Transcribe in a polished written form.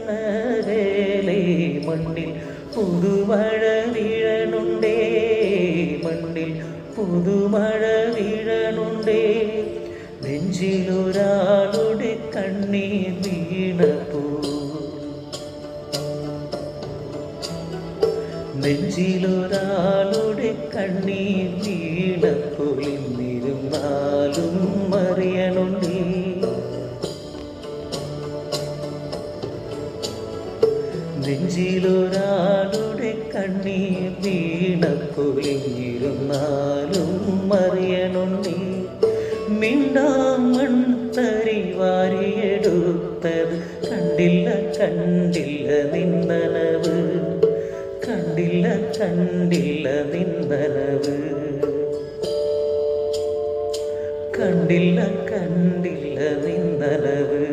കണ്ണകലെ മണ്ണിൽ പുതുമഴ വീഴണുണ്ടേ, മണ്ണിൽ പുതുമഴ വീഴണുണ്ടേ. നെഞ്ചിലൊരാളുടെ കണ്ണീർ വീണപ്പോ, നെഞ്ചിലൊരാളുടെ കണ്ണീർ വീണപ്പോൾ എന്നിരുന്നാലും അറിയണുണ്ടേ. നെഞ്ചിലൊരാളുടെ കണ്ണീർ വീണപ്പോൾ എന്നിരുന്നാലും അറിയണുണ്ടേ. മിണ്ടാമൺതരി വാരിയെടുത്തത് കണ്ടില്ല കണ്ടില്ല നിന്നനവ്, കണ്ടില്ല കണ്ടില്ല നിന്നനവ്, കണ്ടില്ല കണ്ടില്ല നിന്നനവ്.